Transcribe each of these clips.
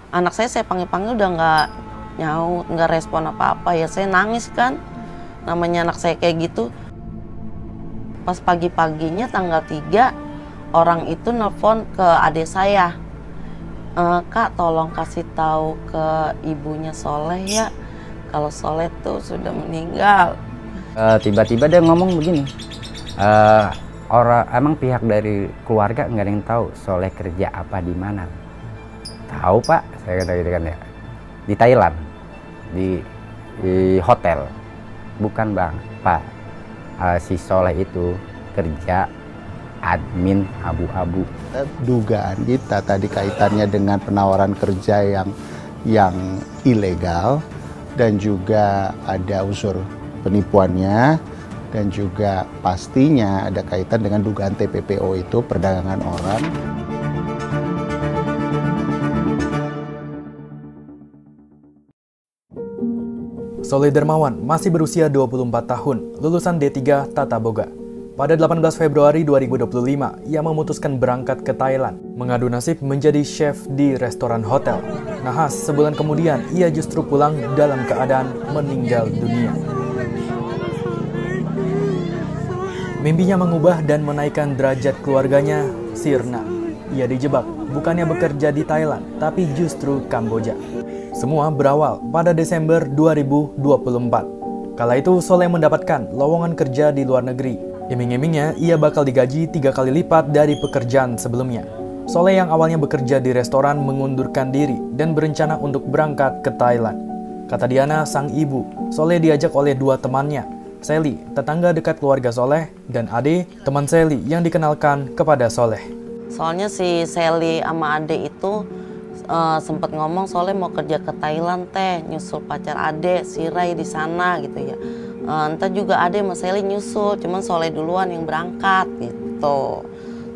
Anak saya panggil-panggil udah nggak nyaut, nggak respon apa-apa, ya saya nangis kan. Namanya anak saya kayak gitu. Pas pagi-paginya tanggal 3, orang itu nelpon ke adik saya. Kak, tolong kasih tahu ke ibunya Soleh ya, kalau Soleh tuh sudah meninggal. Tiba-tiba dia ngomong begini, emang pihak dari keluarga nggak ada yang tahu Soleh kerja apa di mana? Tahu Pak, saya kata gitu kan ya, di Thailand, di hotel. Bukan Bang, Pak, si Soleh itu kerja admin abu-abu. Dugaan kita tadi kaitannya dengan penawaran kerja yang ilegal dan juga ada unsur penipuannya dan juga pastinya ada kaitan dengan dugaan TPPO itu perdagangan orang. Soleh Dermawan masih berusia 24 tahun, lulusan D3 Tata Boga. Pada 18 Februari 2025, ia memutuskan berangkat ke Thailand, mengadu nasib menjadi chef di restoran hotel. Nahas, sebulan kemudian ia justru pulang dalam keadaan meninggal dunia. Mimpinya mengubah dan menaikkan derajat keluarganya sirna. Ia dijebak, bukannya bekerja di Thailand, tapi justru Kamboja. Semua berawal pada Desember 2024. Kala itu Soleh mendapatkan lowongan kerja di luar negeri. Iming-imingnya ia bakal digaji 3 kali lipat dari pekerjaan sebelumnya. Soleh yang awalnya bekerja di restoran mengundurkan diri dan berencana untuk berangkat ke Thailand. Kata Diana, sang ibu, Soleh diajak oleh 2 temannya, Sally, tetangga dekat keluarga Soleh, dan Ade, teman Sally yang dikenalkan kepada Soleh. Soalnya si Sally sama Ade itu sempat ngomong Soleh mau kerja ke Thailand teh, nyusul pacar Ade, si Ray di sana gitu ya. Entah juga Ade sama Sally nyusul, cuman Soleh duluan yang berangkat gitu.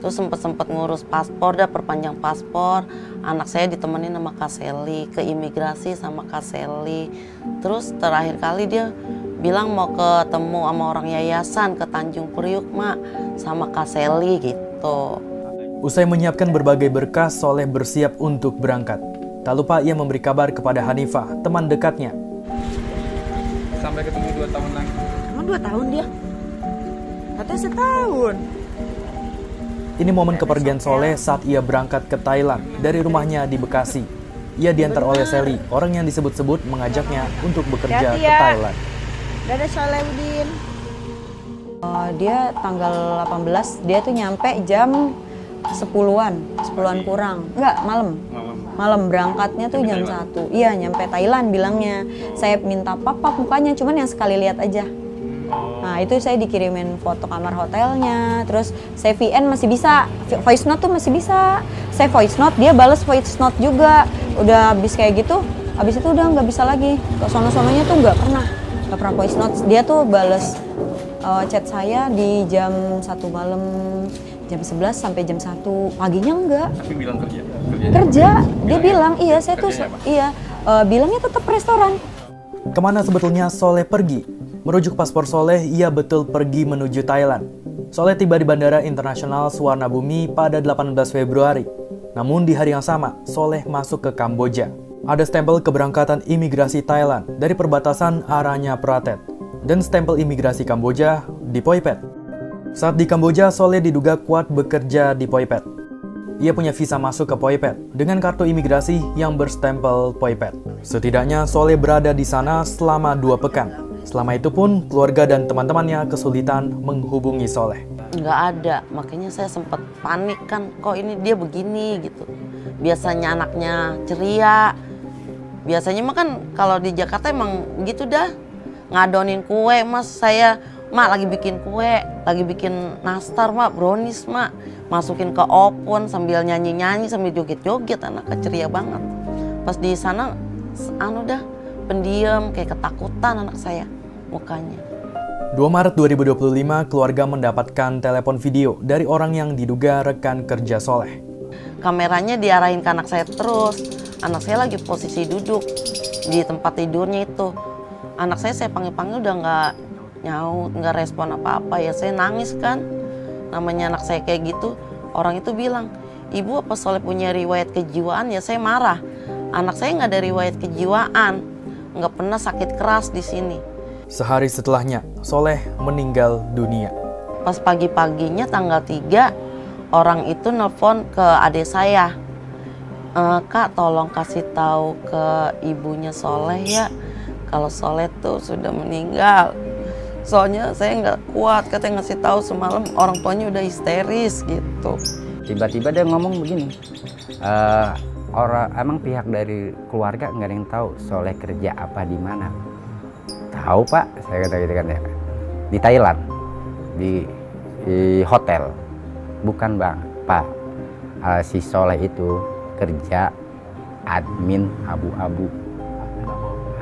Terus sempat ngurus paspor, perpanjang paspor. Anak saya ditemenin sama Kak Sally, ke imigrasi sama Kak Sally. Terus terakhir kali dia bilang mau ketemu sama orang yayasan ke Tanjung Priuk, Mak, sama Kak Sally gitu. Usai menyiapkan berbagai berkas, Soleh bersiap untuk berangkat. Tak lupa ia memberi kabar kepada Hanifah, teman dekatnya. Sampai ketemu 2 tahun lagi. Emang 2 tahun dia? Katanya setahun. Ini momen kepergian Soleh saat ia berangkat ke Thailand dari rumahnya di Bekasi. Ia diantar oleh Sally, orang yang disebut-sebut mengajaknya untuk bekerja ke Thailand. Dadah Solehudin. Dia tanggal 18, dia tuh nyampe jam 10-an kurang. Enggak, malam berangkatnya tuh jam 1. Iya, nyampe Thailand bilangnya. Saya minta pap mukanya, cuman yang sekali lihat aja. Nah, itu saya dikirimin foto kamar hotelnya. Terus saya VN masih bisa, voice note tuh masih bisa. Saya voice note, dia bales voice note juga. Udah habis kayak gitu, habis itu udah nggak bisa lagi. Ke sono-sononya tuh nggak pernah voice note. Dia tuh bales chat saya di jam 1 malam, jam 11 sampai jam 1 paginya enggak. Tapi bilang kerja. Dia bilang iya, saya tuh iya, bilangnya tetap restoran. Kemana sebetulnya Soleh pergi? Merujuk paspor Soleh, ia betul pergi menuju Thailand. Soleh tiba di Bandara Internasional Suwarnabhumi pada 18 Februari. Namun di hari yang sama, Soleh masuk ke Kamboja. Ada stempel keberangkatan imigrasi Thailand dari perbatasan Aranya Pratet dan stempel imigrasi Kamboja di Phoi Phet. Saat di Kamboja, Soleh diduga kuat bekerja di Phoi Phet. Ia punya visa masuk ke Phoi Phet dengan kartu imigrasi yang berstempel Phoi Phet. Setidaknya Soleh berada di sana selama 2 pekan. Selama itu pun keluarga dan teman-temannya kesulitan menghubungi Soleh. Nggak ada, makanya saya sempat panik kan, kok ini dia begini gitu. Biasanya anaknya ceria, biasanya mah kan kalau di Jakarta emang gitu dah, ngadonin kue. Mas saya, Mak lagi bikin kue, lagi bikin nastar Mak, brownies Mak, masukin ke oven sambil nyanyi-nyanyi sambil joget-joget, anaknya ceria banget. Pas di sana dah pendiam, kayak ketakutan anak saya mukanya. 2 Maret 2025, keluarga mendapatkan telepon video dari orang yang diduga rekan kerja Soleh. Kameranya diarahin ke anak saya terus. Anak saya lagi posisi duduk di tempat tidurnya itu. Anak saya panggil-panggil udah nggak nyaut, nggak respon apa-apa. Ya saya nangis kan. Namanya anak saya kayak gitu. Orang itu bilang, Ibu apa Soleh punya riwayat kejiwaan? Ya saya marah. anak saya nggak ada riwayat kejiwaan, nggak pernah sakit keras di sini. Sehari setelahnya, Soleh meninggal dunia. Pas pagi-paginya tanggal 3, orang itu nelpon ke adik saya. Kak, tolong kasih tahu ke ibunya Soleh ya, kalau Soleh tuh sudah meninggal. Soalnya saya nggak kuat, katanya ngasih tahu semalam orang tuanya udah histeris gitu. Tiba-tiba dia ngomong begini, emang pihak dari keluarga nggak ada yang tahu Soleh kerja apa di mana? Tahu Pak, saya kata gitu kan ya. Di Thailand, di hotel. Bukan Bang, Pak. Si Soleh itu kerja admin abu-abu.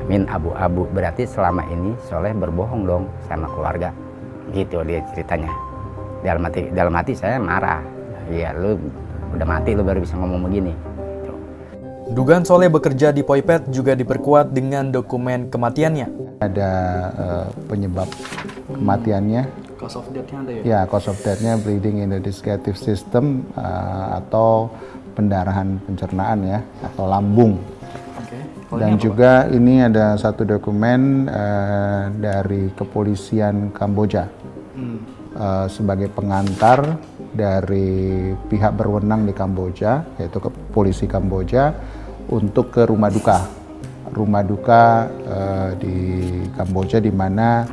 Admin abu-abu, berarti selama ini Soleh berbohong dong sama keluarga. Gitu dia ceritanya. Dalam hati saya marah. Iya, lu udah mati lu baru bisa ngomong begini. Dugaan Soleh bekerja di Poipet juga diperkuat dengan dokumen kematiannya. Ada penyebab kematiannya. Cause of death-nya ada ya? Ya, cause of death-nya bleeding in the digestive system atau pendarahan pencernaan ya, atau lambung. Dan juga ini ada satu dokumen dari kepolisian Kamboja sebagai pengantar dari pihak berwenang di Kamboja, yaitu polisi Kamboja, untuk ke rumah duka. Rumah duka di Kamboja di mana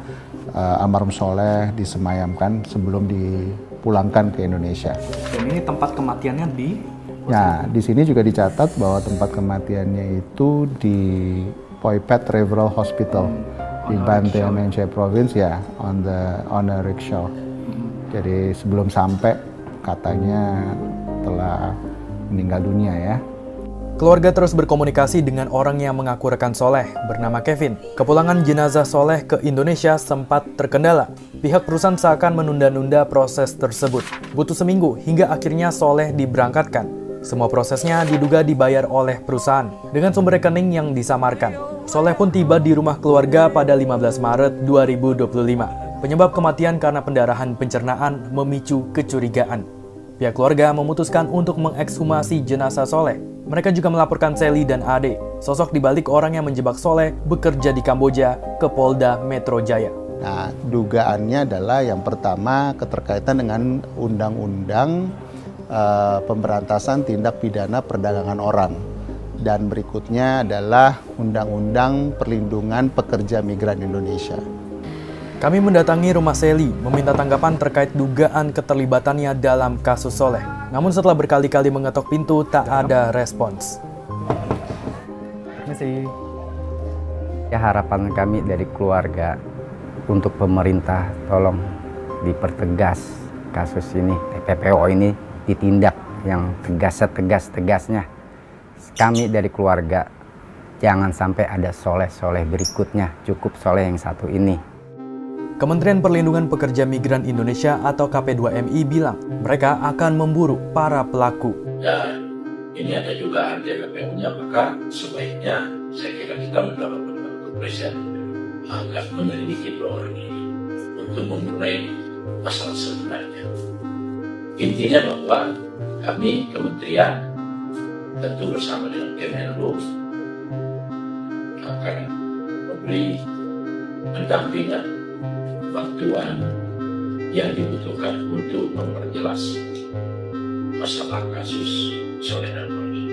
almarhum Soleh disemayamkan sebelum dipulangkan ke Indonesia. Dan ini tempat kematiannya di? Ya, di sini juga dicatat bahwa tempat kematiannya itu di Poipet Referral Hospital di Bantean Aceh Province ya, on a rickshaw. Jadi sebelum sampai katanya telah meninggal dunia ya. Keluarga terus berkomunikasi dengan orang yang mengaku rekan Soleh bernama Kevin. Kepulangan jenazah Soleh ke Indonesia sempat terkendala. Pihak perusahaan seakan menunda-nunda proses tersebut. Butuh seminggu hingga akhirnya Soleh diberangkatkan. Semua prosesnya diduga dibayar oleh perusahaan dengan sumber rekening yang disamarkan. Soleh pun tiba di rumah keluarga pada 15 Maret 2025. Penyebab kematian karena pendarahan pencernaan memicu kecurigaan. Pihak keluarga memutuskan untuk mengekshumasi jenazah Soleh. Mereka juga melaporkan Sally dan Ade, sosok dibalik orang yang menjebak Soleh bekerja di Kamboja, ke Polda Metro Jaya. Nah, dugaannya adalah yang pertama keterkaitan dengan undang-undang pemberantasan tindak pidana perdagangan orang. Dan berikutnya adalah undang-undang perlindungan pekerja migran Indonesia. Kami mendatangi rumah Sally, meminta tanggapan terkait dugaan keterlibatannya dalam kasus Soleh. Namun setelah berkali-kali mengetok pintu, tak ada respons. Ya, harapan kami dari keluarga untuk pemerintah tolong dipertegas kasus ini, TPPO ini ditindak yang tegas-tegasnya. Kami dari keluarga jangan sampai ada Soleh-Soleh berikutnya, cukup Soleh yang satu ini. Kementerian Perlindungan Pekerja Migran Indonesia atau KP2MI bilang mereka akan memburu para pelaku. Dan ini ada juga TPPO-nya, maka sebaiknya saya kira kita mendapat bantuan Presiden agar menyelidiki dua orang ini untuk memulai masalah sebenarnya. Intinya bahwa kami kementerian tentu bersama dengan Kemenlu akan memberi pendampingan bantuan yang dibutuhkan untuk memperjelas masalah kasus Soleh dan Rohmi.